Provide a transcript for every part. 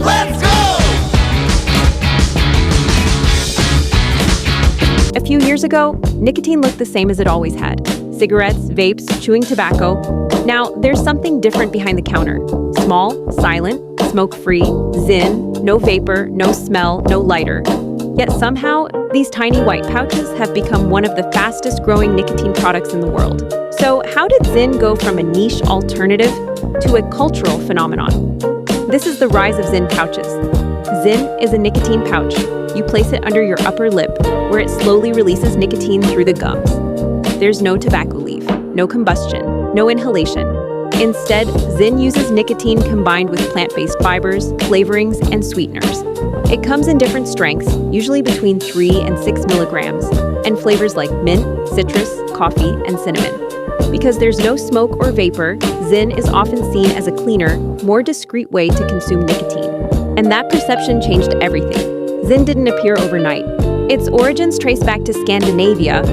Let's go! A few years ago, nicotine looked the same as it always had. Cigarettes, vapes, chewing tobacco. Now, there's something different behind the counter. Small, silent, smoke-free, ZYN, no vapor, no smell, no lighter. Yet somehow, these tiny white pouches have become one of the fastest-growing nicotine products in the world. So how did ZYN go from a niche alternative to a cultural phenomenon? This is the rise of ZYN pouches. ZYN is a nicotine pouch. You place it under your upper lip, where it slowly releases nicotine through the gums. There's no tobacco leaf, no combustion, no inhalation. Instead, ZYN uses nicotine combined with plant-based fibers, flavorings, and sweeteners. It comes in different strengths, usually between 3 and 6 milligrams, and flavors like mint, citrus, coffee, and cinnamon. Because there's no smoke or vapor, ZYN is often seen as a cleaner, more discreet way to consume nicotine. And that perception changed everything. ZYN didn't appear overnight. Its origins trace back to Scandinavia,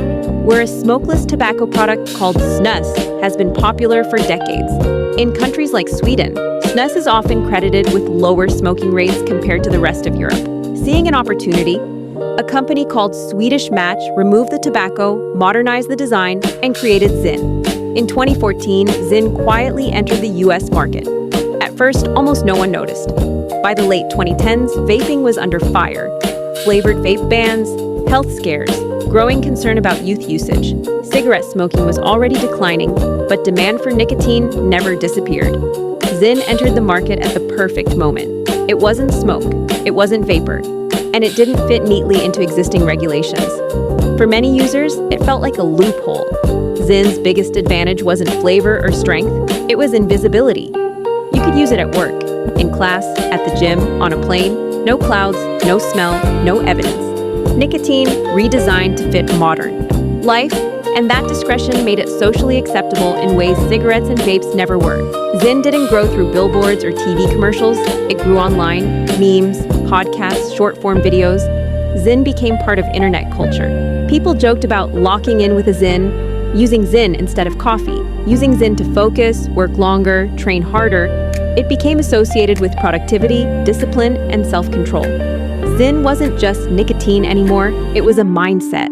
where a smokeless tobacco product called snus has been popular for decades. In countries like Sweden, snus is often credited with lower smoking rates compared to the rest of Europe. Seeing an opportunity, a company called Swedish Match removed the tobacco, modernized the design, and created ZYN. In 2014, ZYN quietly entered the US market. At first, almost no one noticed. By the late 2010s, vaping was under fire. Flavored vape bans, health scares, growing concern about youth usage. Cigarette smoking was already declining, but demand for nicotine never disappeared. ZYN entered the market at the perfect moment. It wasn't smoke, it wasn't vapor, and it didn't fit neatly into existing regulations. For many users, it felt like a loophole. ZYN's biggest advantage wasn't flavor or strength, it was invisibility. You could use it at work, in class, at the gym, on a plane. No clouds, no smell, no evidence. Nicotine redesigned to fit modern life, and that discretion made it socially acceptable in ways cigarettes and vapes never were. ZYN didn't grow through billboards or TV commercials. It grew online, memes, podcasts, short-form videos. ZYN became part of internet culture. People joked about locking in with a ZYN, using ZYN instead of coffee, using ZYN to focus, work longer, train harder. It became associated with productivity, discipline, and self-control. ZYN wasn't just nicotine anymore, it was a mindset.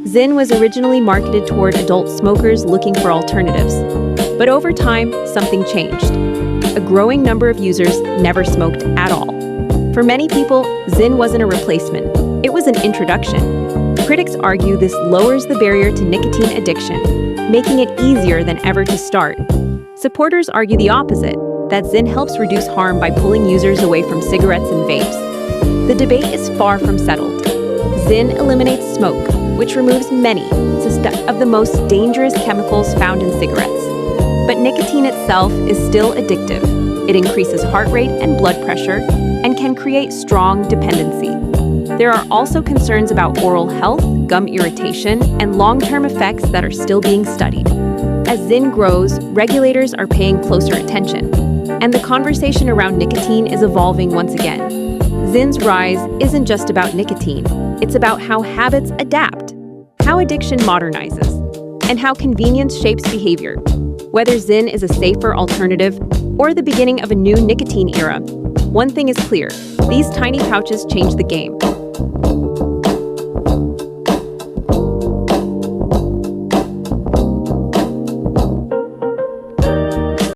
ZYN was originally marketed toward adult smokers looking for alternatives. But over time, something changed. A growing number of users never smoked at all. For many people, ZYN wasn't a replacement, it was an introduction. Critics argue this lowers the barrier to nicotine addiction, making it easier than ever to start. Supporters argue the opposite, that ZYN helps reduce harm by pulling users away from cigarettes and vapes. The debate is far from settled. ZYN eliminates smoke, which removes many of the most dangerous chemicals found in cigarettes. But nicotine itself is still addictive. It increases heart rate and blood pressure and can create strong dependency. There are also concerns about oral health, gum irritation, and long-term effects that are still being studied. As ZYN grows, regulators are paying closer attention, and the conversation around nicotine is evolving once again. ZYN's rise isn't just about nicotine, it's about how habits adapt, how addiction modernizes, and how convenience shapes behavior. Whether ZYN is a safer alternative or the beginning of a new nicotine era, one thing is clear, these tiny pouches change the game.